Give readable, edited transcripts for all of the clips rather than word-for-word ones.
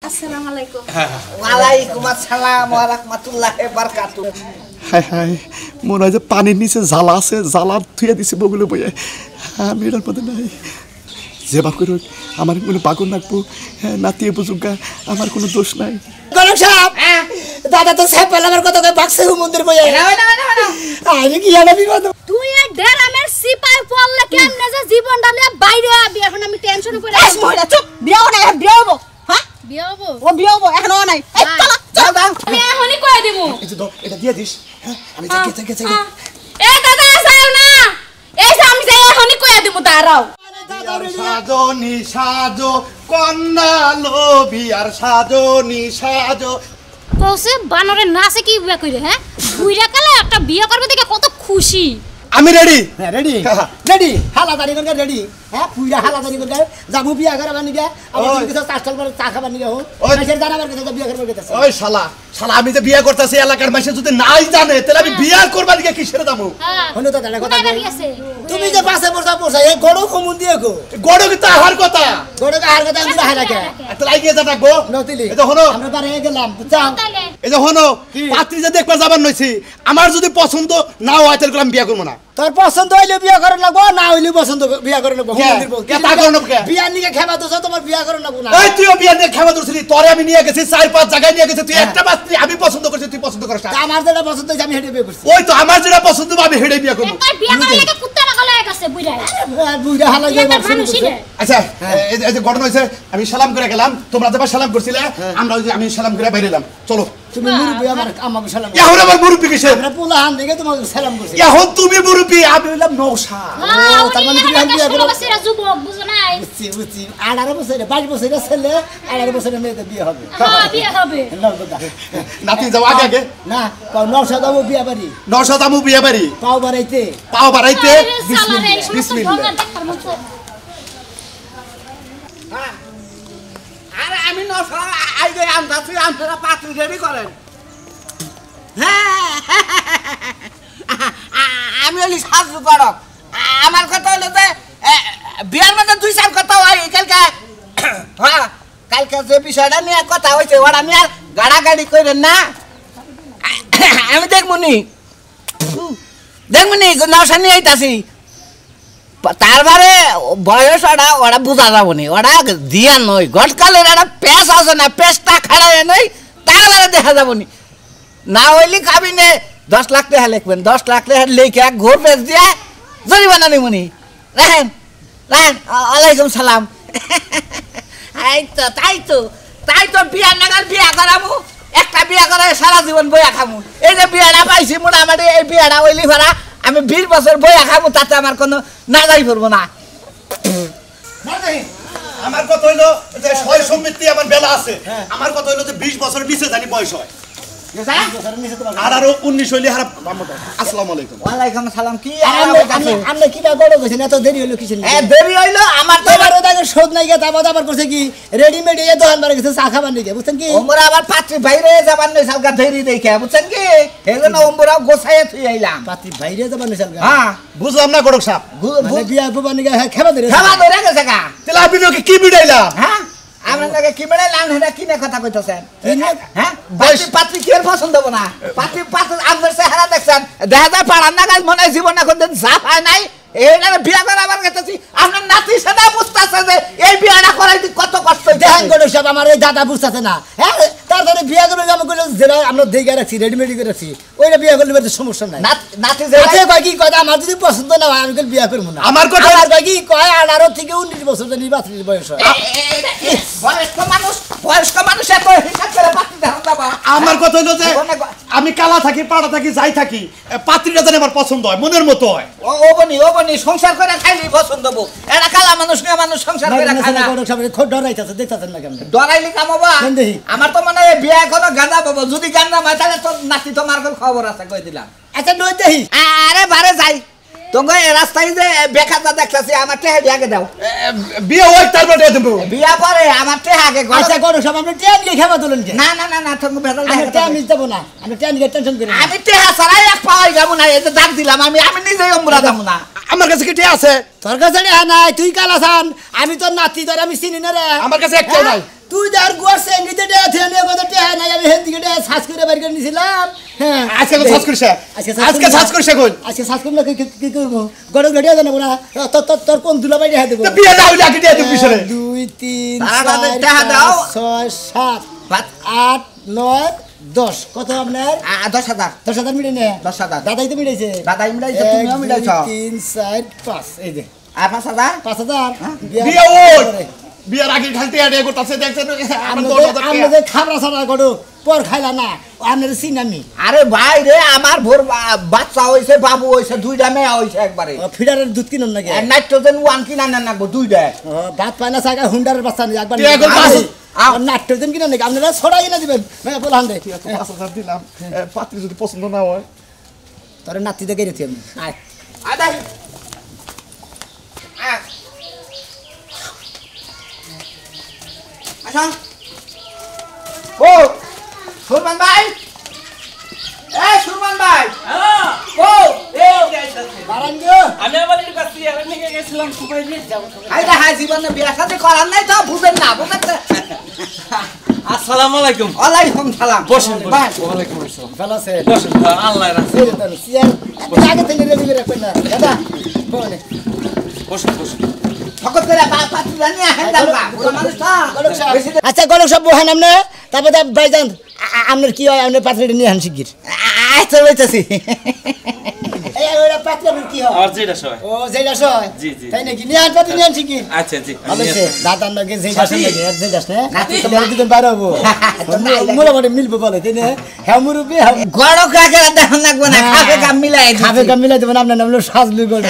আসসালামু আলাইকুম। ওয়ালাইকুম আসসালাম ওয়া রাহমাতুল্লাহি ওয়া বারাকাতুহু। হায় হায় মনে হয় যে পানির নিচে জ্বালা আছে, জ্বালা থুয়ে দিছে বগুলো বইয়ে। আমি এটার মধ্যে নাই। যে বাপ করে আমার কোনো পাগল রাখবো, নাতিয়ে বুঝুকা, আমার কোনো দোষ নাই। গণক সাহেব, দাদা তো সাহেব আমার কথা কই বাক্সে মন্দির বইয়ে। আরে কি এটা বিপদ। তুই এই ড্রামের সিপাই পড়লে কেমনে যে জীবনটা নিয়ে বাইরে আবি, এখন আমি টেনশনে পড়ে আছি। মহিলা চুপ, বিয়ে হবে না, বিয়ে হবে। হ্যাঁ বিয়ে হবো? ও বিয়ে হবে এখনো নাই। এই চল দাও। আমি এখনই কই দেব। এই যে দাও, এটা দিয়ে দিস। আমি যাই। এ দাদা আসাও না, এই যে আমি যাই এখনই কই দেব, দাঁড়াও। সাজনি সাজো কন্যা লোভি আর সাজনি সাজো। কইছে বানরে নাচে কি বিয়ে কইরে? হ্যাঁ বুইরা কালে একটা বিয়ে করবে দেখে কত খুশি। আমি রেডি। হ্যাঁ রেডি রেডি হালাদারি করে রেডি। হ্যাঁ পুরা হালাদারি করে যাবো বিয়া করাবার নিগে। আমার কিছু চাষল করে চা খাবার নিগে হোক মেশের জানাবার কথা বিয়া করবার কথা। ওই শালা আমি যে বিয়ে করতেছি এলাকার মানুষ যদি নাই জানে তাহলে আমি বিয়ে করবার দিকে কিসের দামু? হলো তো দাঁড়া কথা কোথায় গেছে? তুমি যে পাশে বসা এই গড় কমুন দিয়ে গো। গড় কি তাহার কথা? গড় কাহার কথা আমি রাখা রাখা এত লাগিয়ে যা ডাকবো নতিলি। এই যে হলো আমরা বারে গেলাম বুঝছাও। এই যে হলো পাত্রী যে দেখবার যাবার নইছি, আমার যদি পছন্দ না হয় তাহলে আমি বিয়ে করব না। তোর পছন্দ হইলে বিয়া করে লাগবো, না হইলে পছন্দ বিয়া করে লাগবো। বিয়া নিয়ে খেবা দোষ তোমার বিয়া করে লাগবো না। এই তুইও বিয়া নিয়ে খেবা দোষলি, তোরে আমি নিয়ে গেছি 4-5 জায়গায় নিয়ে গেছি, তুই একটা পাত্রী আমি পছন্দ করছি, তুই পছন্দ করিস না। আমার যেটা পছন্দ হইছে আমি হেঁটে বিয়ে করছি। ওই তো আমার যেটা পছন্দ আমি হেডে বিয়ে করব। একবার বিয়ে করার লাগে কুত্তা না গলায় গেছে বুইড়াই। বুইড়া হালা যাই মানুষই রে। আচ্ছা এই যে ঘটনা হইছে, আমি সালাম করে গেলাম, তোমরা যেবার সালাম করছিলে আমরা ওই যে আমি সালাম করে বাইরে এলাম। চলো তুমি মুরব্বি আমার আমাকে সালাম করো। এখন আমার মুরব্বি কিসের? আমরা পোলাহান থেকে তোমাকে সালাম করছি। এখন তুমি মুরব্বি, আমি হইলাম নৌশা। হ্যাঁ তার মানে তুমি ওই বিয়া করো। বছরের যুবক বুঝো নাই? বুঝছি 18 বছরে 22 বছরের ছেলে 18 বছরের মেয়েতে বিয়ে হবে। হ্যাঁ বিয়ে হবে। নাতি যাও আগে আগে। না নওশা দাও বিয়া বাড়ি। নৌশা দামু বিয়ে বাড়ি। পাও বাড়াইতে পাও বাড়াইতে আরে সালারে এই সমস্ত বিসমিল্লাহ। ঢোকা দেখার মতো। আরে আমি নশা আইগে আমদাছি আপনারা পাত্রী রেডি করেন। হ্যাঁ আমি হলি সাজু করক। আমার কথা হলো যে বিয়ার মধ্যে 2-4 কথা হয় কালকে। হ্যাঁ কালকে যে বিষয়টা নিয়ে কথা হয়েছে ওরা নিয়ে আর গাড়াগাড়ি করেন না। আমি দেখমুনি নশা নিয়ে আইতাছি। তারপরে বয়স ওরা বোঝা যাবো নি, ওরা দিয়া নয় গটকালের একটা পেঁচ আছে না, পেঁচটা খাড়ায় নয় তারপরে দেখা যাবো নি। না হইলে খাবি নে 10 লাখ টাকা লিখবেন, 10 লাখ টাকা লিখে ঘোর পেঁচ দিয়ে জরিমানা নিমুনি। রাখেন রাখেন। ওয়ালাইকুম সালাম। তাই তো বিয়া নাগাল বিয়া করাবো, একটা বিয়া করে সারা জীবন বইয়া খামু। এই যে বিয়াটা পাইছি মোটামুটি এই বিয়াটা হইলি ভাড়া আমি 20 বছর বইয়া খাবো, তাতে আমার কোনো না যাই পড়বো না। আমার কথা হইলো যে সয় সম্পত্তি আমার বেলা আছে, আমার কথা হইলো যে 20 বছর নিচে জানি বয়স হয়। আর আরো 19 হইলে হারা। আসসালামু আলাইকুম। ওয়ালাইকুম সালাম। কি আমরা কিটা গড় গেছেন এত দেরি হলো কিসের এ দেরি হইলো আমার তো তোমার ওটাকে শোধ নাই গিয়ে তারপর আবার করছে কি রেডিমেড এ দোকান বারে গেছে চা খাবার নিয়ে বুঝছেন কি। ওমরা আবার পাত্রী বাইরে যাবার নই সালকা দেরি দেখে বুঝছেন কি, এজন্য ওমরা গোছাইয়া থুই আইলাম। পাতি বাইরে যাবার নিয়ে সালকা। হ্যাঁ বুঝলাম না গড়ক সাহেব। মানে বিয়া বাবা নিয়ে খেবা ধরে খাওয়া ধরে গেছে গা। তাহলে আপনি ওকে কি বিড়াইলাম? হ্যাঁ আপনার লাগে কি বেড়াইলাম সেটা কিনে কথা কইতেছেন? হ্যাঁ বয়স পাত্রী কি পছন্দ হবো না? পাত্রী আপনার চেহারা দেখছেন, দেখা যায় পাড়ার নাগাল মনে হয় জীবন এখন যা পায় নাই। এইটা বিয়া করে আবার গেতেছি, আপনার নাতি সেটা বুঝতেছে যে এই বিয়াটা করাই কত কষ্ট। দেখেন গড় সব আমার এই দাদা বুঝতেছে না। হ্যাঁ তারপরে বিয়া করবে আমি কইলো যেটা আমরা দেখে রাখছি রেডিমেড করে রাখছি ওইটা বিয়া করলে বেশি সমস্যা নাই। নাতি আছে কয় কি কয় আমার যদি পছন্দ না হয় আমি কইল বিয়া করব না। আমার কথা আর কয় কি কয় 18 থেকে 19 বছর জানি বাচ্চার বয়স হয়। বয়স্ক মানুষ এত হিসাব করে পাত্রী দেখান যাবা। আমার কথা হইলো যে আমি কালা থাকি পাড়া থাকি যাই থাকি, পাত্রীটা জানি আমার পছন্দ হয়, মনের মতো হয়। ও বনি সংসার করে খাইলি পছন্দ হবো। এটা কালা মানুষ নিয়ে মানুষ সংসার করে খায় না। গড় সব খুব ডরাইতাছে দেখতাছেন না কেমন ডরাইলি কামাবা। আমার তো মানে বিয়া এখনো গাঁদা পাবো, যদি গাঁদা মায় তাহলে তোর নাতি তোমার খবর আছে কই দিলাম। আচ্ছা নই দেহি আরে বারে যাই তোকে রাস্তায় যে বেকারটা দেখতেছি আমার টেহা দিয়ে আগে দাও। বিয়ে হয় তারপরে দেবো। বিয়া পরে আমার টেহা আগে। আচ্ছা গড় সব আমরা ট্রেন নিয়ে খেবা তুলেন কে? না তুমি ভেজাল আমি ট্রেন নিতে যাব না, আমি ট্রেন নিয়ে টেনশন করি না। আমি টেহা ছাড়াই এক পাওয়াই যাবো না, এই যে ডাক দিলাম আমি নিজেই অম্বুরা যাবো না। আমার কাছে কি টিয়া আছে? তোর কাছে নাই তুই কালাসান, আমি তোর নাতি তোর আমি চিনি না রে। আমার কাছে একটাও নাই। তুই যার গোয়ার সেঙ্গিতে এটা নিছিলাম হ্যাঁ আজকে সাজ করিস আজকে সাজ করিস কই আজকে সাজ করলে কি করব গড় গড়িয়া জানা বড়া তোর কোন দুলা বাইরে হাতে দেব তো বিয়ে দাও আগে দিয়ে দিবি পিছনে 2 3 তাড়াতাড়ি টাকা দাও। 6 7 8 9 10 কত আপনার 10,000 10,000 মিলে নে 10,000 দাদাই তো মিলাইছে দাদাই মিলাইছে, তুমিও মিলাইছ। 3 4 5 এই যে আর 5,000 5000 বিয়ে ওই বিয়ের আগে খালতে আড়ে করতেছে দেখছেন আমার 10,000 আমরা যে খাবরা ছাড়া করো পর খাইলা না আপনার সিনামি আরে ভাই রে আমার ভোর বাচ্চা হইছে, বাবু হইছে, দুইটা মেয়ে হইছে একবারে। ফিডারের দুধ কিনুন নাকি নাইট্রোজেন 1 কিনা না নাকবো দুইটা। ভাত পায় না সাগা হুন্ডারের বাচ্চা নেই একবার তুই একবার পাস। নাট্যজন কিনা নাকি আপনারা ছড়াই কিনা দিবেন বলহান দে 5,000 দিলাম পাত্রী যদি পছন্দ না হয় তোর নাতি দেখে রেছি আমি আয় আদাই আচ্ছা ও সুরমান ভাই, এ সুরমান ভাই, ও বারাঙ্গো আমি আমার কাছে আমি গেছিলাম খুবই যাব। আইরা হাই জীবনে বিয়া শাদী করার নাই তো বুঝেন না, বুঝেন না। আসসালামু আলাইকুম। ওয়ালাইকুম সালাম। বসেন ভাই ওয়ালাইকুম আসসালাম। ভালো আছে বসেন আল্লাহ রাখছে। সিয়ার আগে থেকে রেডি রাখবেন না দাদা বলে বসেন বসেন। ফকত করে পাত্রী জানিয়ে হেন দাও পুরো মানুষ না বেশি আচ্ছা গলক সব বহান আমনে তারপর ভাইজান আপনার কি হয় আপনার পাত্রটা নিয়ে আন শিগগির আইতে হইতাছি। এই ওরা পাত্রটা কি হয় আর যেটা সবাই। ও যেটা সয় জি, জি। তাই নাকি নিয়ে আন পাত্র নিয়ে আন শিগগির আচ্ছা জি। ভালো আছে দাদার নাকি যেটা সাথী। নাকি যেটা না নাতি তো বড় দিন বাইরে হবো মোটামুটি মিলবো বলে তাই না হ্যাঁ মুরুবি গড় কাকে দেখান লাগবে না, খাবে কাম মিলাই খাবে কাম মিলাই দেবেন আপনার নাম হলো সাজলু গড়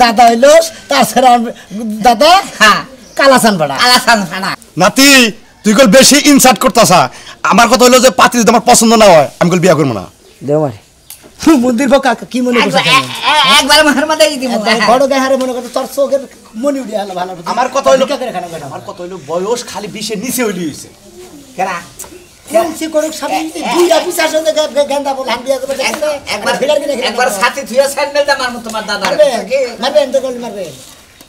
দাদা হইলো তাছাড়া দাদা হ্যাঁ কালাসান পাড়া আলাসান ফানা। নাতি তুই কল বেশি ইনসার্ট করতাছা আমার কথা হলো যে পাত্রী যদি আমার পছন্দ না হয় আমি কল বিয়ে করব না দেওয়ার মন্দির বকা কি মনে করছিস একবার মার মধ্যে দিব। বড় গাহারে মনে করতে তোর চোখের মনি উড়ে হলো ভালো আমার কথা হইলো কাকের খানা বেটা আমার কথা হইলো বয়স খালি 20 এর নিচে হইলি হইছে কেরা সে করুক সামনে দুই অফিসার সঙ্গে গেন্দা বল হান বিয়া করবে একবার ভিড়ার কিনে একবার সাথে থুয়া স্যান্ডেলটা মারমু তোমার দাদা। মারবে এন্ড কল মারবে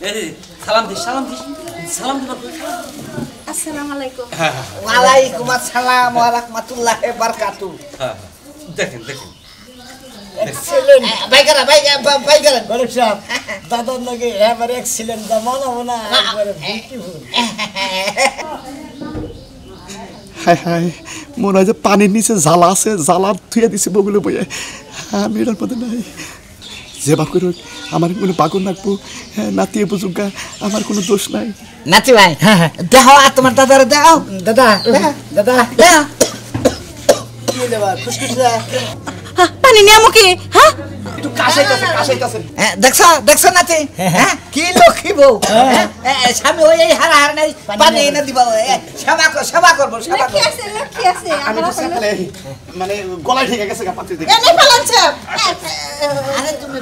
এই সালাম দিস সালাম দিস সালাম দিবা। আসসালামু আলাইকুম। ওয়ালাইকুম আসসালাম ওয়া রাহমাতুল্লাহি ওয়া বারাকাতু। হ্যাঁ দেখেন দেখেন। এক্সিলেন্ট বাইকারা বাইকারা গরিব সাহেব দাদার নাকি এবারে এক্সিলেন্ট দা মনে মনে একবারে বিউটিফুল হায় হায় মনে হয় যে পানির নিচে জ্বালা আছে জ্বালা থুয়ে দিছে বগুলো বইয়ে আমি এটার মধ্যে নাই যে বা করে আমার কোনো পাগল রাখবো নাতিয়ে বুঝুকা আমার কোনো দোষ নাই নাতি ভাই দেখো আর তোমার দাদারে দাও দাদা দাদা দাও। কি দেবা খুশখুশ পানি নিয়ে মুখে হ্যাঁ একটু কাশাইতাছে দেখছো দেখছো নাতি হ্যাঁ কি লক্ষ্মী বউ স্বামী ওই হারা হার নাই পানি এনে দিবা সেবা করবো সেবা করবো। লক্ষ্মী আছে আমি তো সকালে মানে গলায় ঠিক গেছে গা পাত্রী দেখে এনে ফেলাচ্ছে আরে তুমি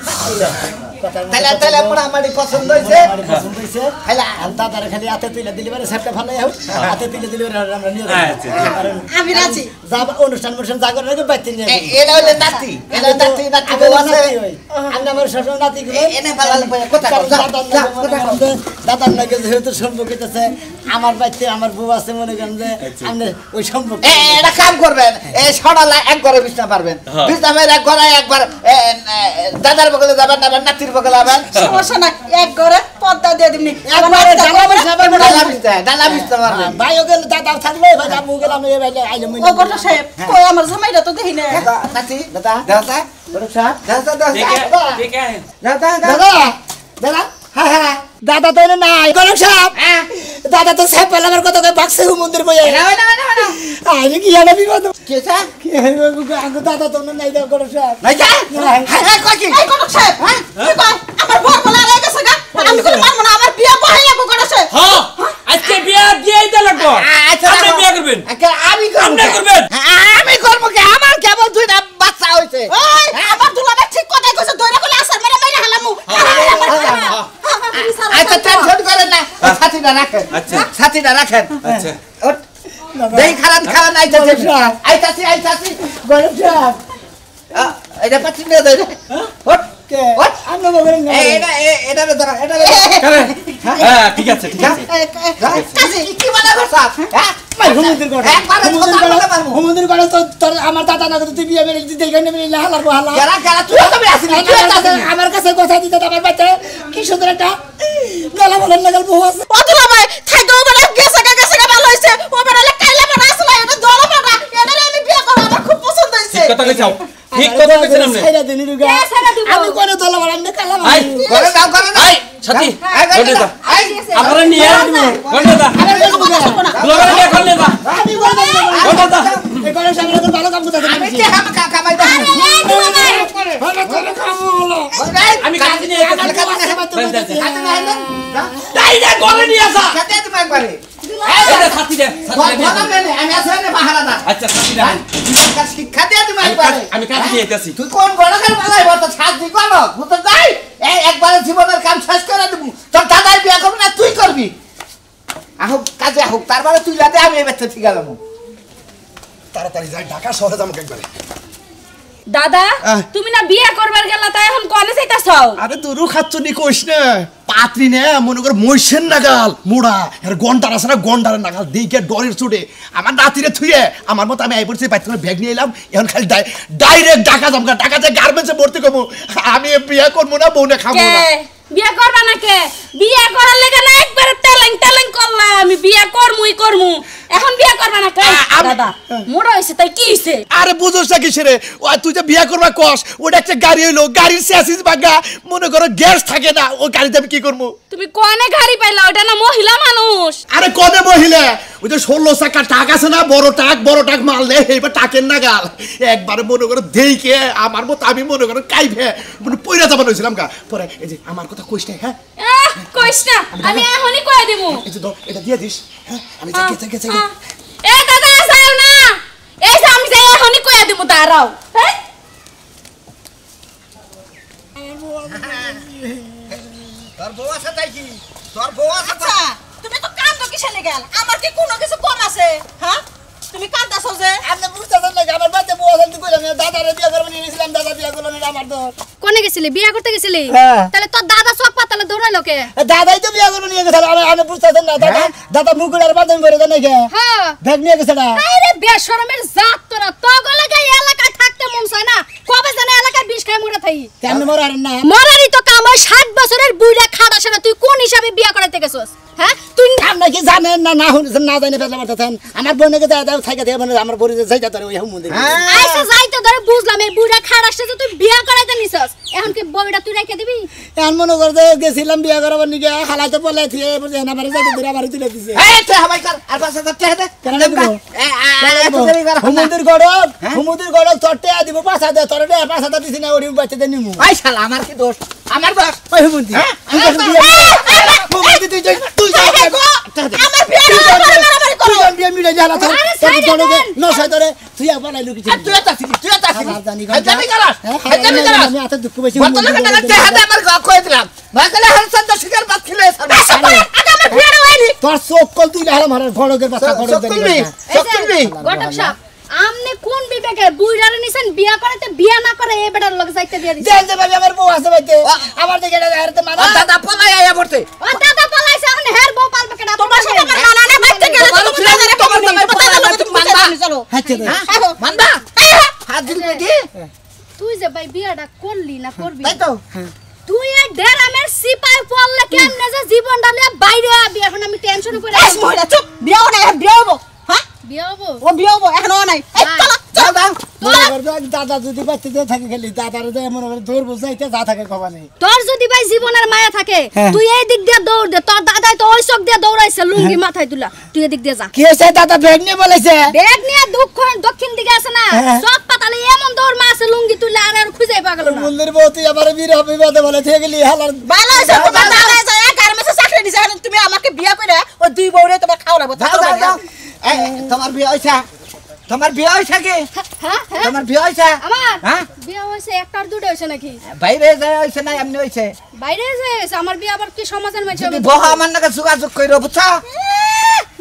তাহলে তাহলে মোটামুটি পছন্দ হয়েছে। পছন্দ হইছে খাইলা দাদারে খালি হাতে তুলে দিলি মানে সেপটা ভালো হোক হাতে তুলে দিলি আমরা নিয়ে আমি রাজি যাব অনুষ্ঠান জাগর রাখে বাইতে নিয়ে এটা হলে নাতি এটা নাতি নাতি বউ আছে আমি আমার শ্বশুর নাতি এনে ভালো কথা দাদার নাকি যেহেতু সম্পর্কিত আছে আমার বাড়িতে আমার বউ আছে মনে করেন যে আপনি ওই সম্পর্ক এটা কাম করবেন এই সড়ালা এক ঘরে বিছনা পারবেন বিছনা মেরে এক ঘরে একবার দাদার বগলে যাবেন না নাতির বগলে যাবেন সমস্যা না এক ঘরে পর্দা দিয়ে দিবনি একবারে ডালা বিছনা পারবেন। ভাই ওকে দাদা থাকলে ভাই আমু গেলাম এই ভাই আইলে মই ও গটা সাহেব কই আমার জামাইটা তো দেখি না নাতি দাদা দাদা বড় সাহেব দাদা ঠিক আছে। দাদা দাদা দাদা হ্যাঁ হ্যাঁ দাদা তো নাই গরম সাহেব দাদা তো সাহেব পেলে আমার কত বাক্সে মন্দির বইয়ে আরে কি আনা বিপদ কে সা কি আঙ্গো দাদা তো নাই দাও গরম সাহেব নাই যা হ্যাঁ ককি এই গটা সাহেব কি কয় আমার বউ বলা রয়ে গেছে গা আমি তো মানব না আমার বিয়ে বহাই লাগবো গটা সাহেব হ্যাঁ আজকে বিয়া দিয়ে দিতে লাগবো। আপনি বিয়া করবেন। আমি আপনি করবেন। আমি করব কি আমার কেবল দুইটা বাচ্চা হইছে। ওই আমার দুলাটা ঠিক কথাই কইছে দইরা কইলে আসার মেরে মেরে হালামু আচ্ছা টেনশন করেন না সাথীটা রাখেন আচ্ছা। সাথীটা রাখেন আচ্ছা। ওঠ দেই খারাপ খারাপ আইতাছি গরম সাহেব এটা পাচ্ছি না দেই ওঠ কে ওঠ আমরা বলেন না এটা ধরা এটা কারে? হ্যাঁ ঠিক আছে ঠিক আছে কাজী কি মনে করছস হ্যাঁ হুমুন্দির করে তোর আমার দাদা না তুই বিয়ে মেরে দিতে এখানে মেরে হালার হালা যারা যারা তুই তো আসিস আমার কাছে কথা দিতে আমার বাচ্চা কি সুন্দর একটা গলা বলেন লাগাল বউ আছে অতুলা ভাই থাইগো বড় গেছে ভালো হইছে ও বড়লে কাইলা বড় আসলে এটা দলা বড় এটা আমি বিয়ে করব আমার খুব পছন্দ হইছে ঠিক কথা কইছাও ঠিক কথা কইছেন আপনি ছাইরা দেনি রুগা আমি কোন দলা বড় আমি কালা আই করে দাও আই সাথী গন্ডে দা আমরা নিয়ে দিব গন্ডে দা ব্লগার নিয়ে গন্ডে দা আমি গন্ডে দা এই করে সামনে তো ভালো কাম করতে আমি কি হাম কামাই দাও আমি কাজ নিয়ে আমি তাই না গলে নিয়ে আসা সাথে তুমি একবারে এটা সাথী দে আমি আসলে বাহারা না আচ্ছা সাথী দে শিক্ষা দিয়ে তুমি একবারে আমি কাজ নিয়ে আইতাছি তুই কোন গড়াকার বালাই বলতো ছাদ দি কোন ভূত যাই এই একবারে জীবনের কাম শেষ করে দেব তোর দাদাই বিয়া করবে না তুই করবি আহুক কাজে আহুক তারপরে তুই লাদে আমি এই বাচ্চা ঠিক গেলাম তাড়াতাড়ি যাই ঢাকা শহরে যাবো একবারে দাদা তুমি না বিয়ে করবার গেলা তাই এখন কনে যাইতাছ আরে তোরও খাচ্ছ নি কইস না পাত্রি নে মনে কর মইছেন নাগাল মোড়া আর গন্ডার আছে না গন্ডারের নাগাল দিকে ডরের চুটে আমার নাতিরে থুয়ে আমার মত আমি আইবরছি বাইতে করে ব্যাগ নিয়ে এলাম এখন খালি ডাইরেক্ট ঢাকা যামগা ঢাকাতে গার্মেন্টসে ভর্তি করবো আমি বিয়ে করবো না বউনে খাবো না বিয়ে করবা না কে বিয়ে করার লাগা না একবারে তেলেং করলাম আমি বিয়ে করমু এখন বিয়ে করবা না কে দাদা মোড়া হইছে তাই কি হইছে আরে বুঝোস না কিসে রে ওই তুই যে বিয়ে করবা কস ওটা একটা গাড়ি হইলো গাড়ির স্যাসিস ভাঙা মনে করো গ্যাস থাকে না ওই গাড়িতে আমি কি করবো তুমি কোনে গাড়ি পাইলা ওটা না মহিলা মানুষ আরে কনে মহিলা ওই যে 16 চাকা টাক আছে না বড় টাক মাল নেই এইবার টাকের নাগাল একবারে মনে করো দেইকে আমার মতো আমি মনে করো কাইফে মানে পয়রা যাবার হয়েছিলাম গা পরে এই যে আমার কথা কইস না হ্যাঁ কইস না আমি এখনই কই দেব এই যে এটা দিয়ে দিস হ্যাঁ আমি গেছে এ দাদা আসাও না এই যে আমি যাই এখনই কই দেব দাঁড়াও হ্যাঁ তোর বউ আছে তাই কি তোর বউ আছে আচ্ছা তুমি তো কান্দো কিসে গেল আমার কি কোনো কিছু কম আছে হ্যাঁ তুমি কান্দাছো যে আপনি বুঝতেছেন না আমার বাচ্চা বউ আছে তুই কইলাম দাদারে বিয়ে করব নিয়েছিলাম দাদা বিয়ে করলো না আমার দর কোনে গেছিলি বিয়ে করতে গেছিলি হ্যাঁ। তাহলে তোর দাদা সব পাতালে দৌড়াইলো কে দাদাই তো বিয়ে করব নিয়ে গেছে আমি বুঝতেছেন না দাদা মুকুড়ার বাদন করে দেন কে হ্যাঁ ব্যাগ নিয়ে গেছে না আরে বেশরমের জাত তোরা তগলে গায় এলাকায় থাকতে মন চায় না কবে জানা এলাকায় বিষ খায় মরে থাই কেন মরার না মরারই তো কাম হয় 60 বছরের বুইড়া খাড়া সেনা তুই কোন হিসাবে বিয়ে করাইতে গেছস হ্যাঁ তুই আপনি কি জানেন না না না জানি ফেলা মারতেছেন আমার বোনকে দাদা থাইকা দিয়ে মানে আমার বড়ি যাই যাতে ওই মন্দির আইসা যাইতে ধরে বুঝলাম এই বুইড়া খাড়া সেনা তুই বিয়ে করাইতে নিছস এখন কি বউটা তুই রেখে দিবি এমন মনে করতে গেছিলাম বিয়ে করাবার নিকে হালাতে বলে থিয়ে বুঝে না মারে যাইতে ধরে আমার তুলে দিছে এই তুই হামাই কর আর পাশে তো টেহদে কেন দেব হুমুদির গড়ক তোরতে দিব পাছা দে তোরতে পাছা দে দিছি না ওরি বাচ্চা দে নিমু ভাই শালা আমার কি দোষ আমার দোষ ওই হুমুদি হুমুদি তুই যা আমার বিয়ে মারামারি করো তুই বিয়ে মিলে যা তোর গড়কে নসাই ধরে তুই আবার আইলু কি তুই আছিস জানি জানি গলাস জানি গলাস আমি আতে দুঃখ বেশি বর্তমানে টাকা টেহদে আমার গা কই দিলাম ভাগলে হারসান তো শিকার বাত খিলে আগে আমার বিয়ে হয়নি তোর চোখ কল তুই হারা মারার গড়কের পাছা গড়ক দে সকলবি গটক সাহেব আমনে কোন বিবেকে বুইড়ারে নিছেন বিয়া করাইতে বিয়া না করে এই বেটার লগে যাইতে দিয়া দিছেন জানতে পারবি আমার বউ আছে বাইতে আমার দিকে হারতে মানা দাদা পলাই আয়া পড়তে ও দাদা পলাইছে এখন হের বউ পালবে কেডা তোমার সাথে আমার মানা না বাইতে গেলে তুমি চলো হাতে দে মানবা হাত দিল কি তুই যে ভাই বিয়াটা করলি না করবি তাই তো তুই এই ডেরামের সিপাই পড়লে কেমনে যে জীবনটা নিয়ে বাইরে আবি এখন আমি টেনশনে পড়ে এই মহিলা চুপ বিয়ে হবো না বিয়ে হবো হ্যাঁ বিয়া হবো ও বিয়ে হবো এখনো নাই এই চলো দাও দাদা যদি বাচ্চা দিয়ে থাকে খেলি দাদার এমন দৌড় বুঝাইতে যা থাকে কবা নেই তোর যদি ভাই জীবনের মায়া থাকে হ্যাঁ। তুই এই দিক দিয়ে দৌড় দে তোর দাদাই তো ওই চোখ দিয়ে দৌড়াইছে লুঙ্গি মাথায় তুলা তুই এদিক দিয়ে যা কি হয়েছে দাদা ব্যাগ নিয়ে বলেছে ব্যাগ নিয়ে দক্ষিণ দিকে আছে না হ্যাঁ। সব পাতালে এমন দৌড় মারছে লুঙ্গি তুলে আর খুঁজেই পাগল না মন্দির বউ তুই আমার বীর বিবাদে বলে থেকে গেলি হালার ভালো হইছে তোমার দাদা যায় গার্মেন্টসে চাকরি দিছে এখন তুমি আমাকে বিয়ে করে ও দুই বউরে তোমার খাওয়া লাগবে দাও এই তোমার বিয়ে হইছে তোমার বিয়ে হইছে কি হ্যাঁ তোমার বিয়ে হইছে আমার হ্যাঁ বিয়া হইছে একটার দুটো হইছে নাকি বাইরে যায় হইছে না এমনি হইছে বাইরে হইছে আমার বিয়া আবার কি সমাজের মাঝে যদি বহ আমার নাকি যোগাযোগ কইরো বুঝছো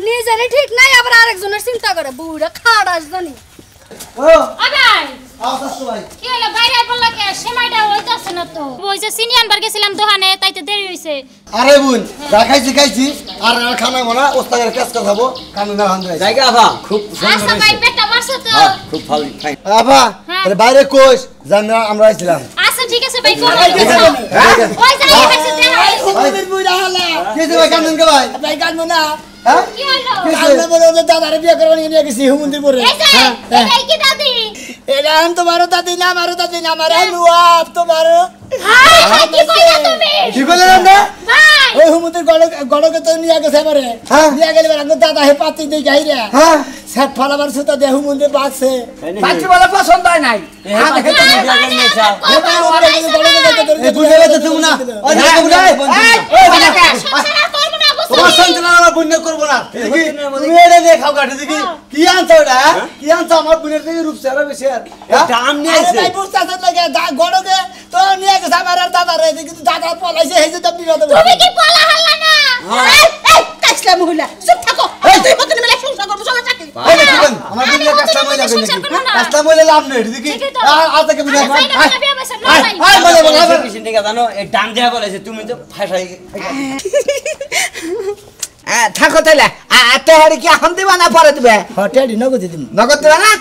নিজেরই ঠিক নাই আবার আরেকজনের চিন্তা করে বুড়া খাড়াস জানি ও আগাই কি হলো বাইরে বললা কে সময়টা হইতাছে না তো ওই যে সিনিয়র বার গেছিলাম দোকানে তাইতে দেরি হইছে আরে বোন যা খাইছি আর খানা মনা ওস্তাদের কাজ খাবো কানে না হান যায় জায়গা আফা খুব আচ্ছা ভাই পেটটা বাসো তো খুব ভালো খাই আফা আরে বাইরে কোষ জানা আমরা আইছিলাম আচ্ছা ঠিক আছে ভাই কোন ওই যে পাশে ওদের বুইরা হলা কি যে ভাই কান্দন কে ভাই কান্দন না হ্যাঁ কি হলো কান্দন বলে ওদের দাদারে বিয়ে করব নিয়ে গেছি হুমন্দির পরে এই যে এই কি দাদি এটা আমি তোমারও দাদি না আমারও দাদি না আমার নুয়াব তোমারও হাই কি কইলা তুমি কি বললেন আমরা ভাই ওই হুমন্দির গড়কে তো নিয়ে গেছে আমারে নিয়ে গেলে আমার দাদা হে পাতি দেই গাইরা হ্যাঁ সেট ফলাবার সুতা দে হুমন্দির বাক্সে বাচ্চা বলে পছন্দ হয় নাই হ্যাঁ দেখে তুমি জায়গা নিয়ে যাও এই বুঝে গেছে তুমি না ওই তোমার সন্তান আমার বুঝনে করব না দেখি তুমি এটা দেখাও গাড়ি দেখি কি আনছো এটা কি আনছো আমার বুনের থেকে রূপ সারা বেশি আর দাম নিয়ে আইছে ভাই বুঝতাছ লাগে গড়কে তো নিয়ে গেছে আমার আর দাদা রে কিন্তু দাদা পলাইছে এই যে তুমি তুমি কি পলা হাল্লা না এই কাছলা মহিলা চুপ থাকো তুই মত নিলে সংসার করব সঙ্গে চাকরি এই দেখেন আমার বুনের কাছলা মহিলা কাছলা মহিলা লাভ নেই দেখি আর থেকে বিনা আই বলে বলে বেশি টাকা জানো এই ডান দেয়া বলেছে তুমি তো ফাঁসাই থাকো তাহলে তেহারি কি এখন দিবা না পরে দিবে হটেডি নগদ দিম নগদ দিবা না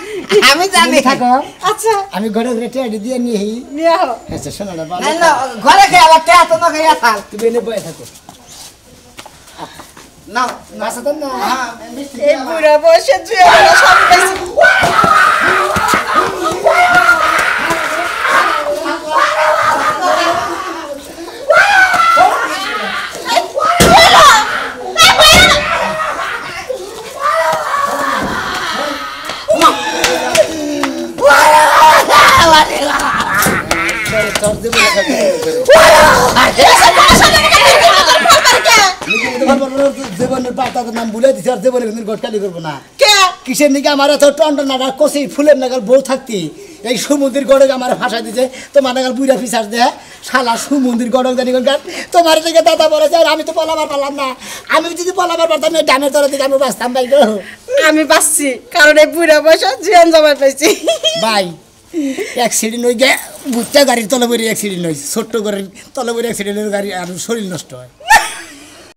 আমি জানি থাকো আচ্ছা আমি ঘরে টেডি দিয়ে নিয়ে আও আচ্ছা শোনো না বাবা না ঘরে খেয়ে আবার টেহা তো না খাইয়া থাক তুমি এনে বসে থাকো না নাসা তো না এই বুড়া বয়সে জুয়া সব পাইছি জীবনের পাতা নাম ভুলে দিছি আর জীবনে কিন্তু গটকালি করবো না কিসের নিকে আমার এত টন্টন নাগা কষি ফুলের নাগাল বউ থাকতি এই সমুদ্রের গড়ক আমার ভাষা দিছে তোমার নাগাল বুড়া ফিসার দেয় শালা সমুদ্রের গড়ক জানি গান তোমার দিকে দাদা বলেছে আর আমি তো পলাবার পারলাম না আমি যদি পলাবার পারতাম না ডানের তলা দিকে আমি বাঁচতাম ভাই গো আমি বাঁচছি কারণ এই বুড়া বয়সে জীবন জমাই পাইছি ভাই অ্যাক্সিডেন্ট হয়ে গে বুচ্চা গাড়ির তলে বই অ্যাক্সিডেন্ট হয়েছে ছোট্ট গাড়ির তলে বই অ্যাক্সিডেন্টের গাড়ি আর শরীর নষ্ট হয়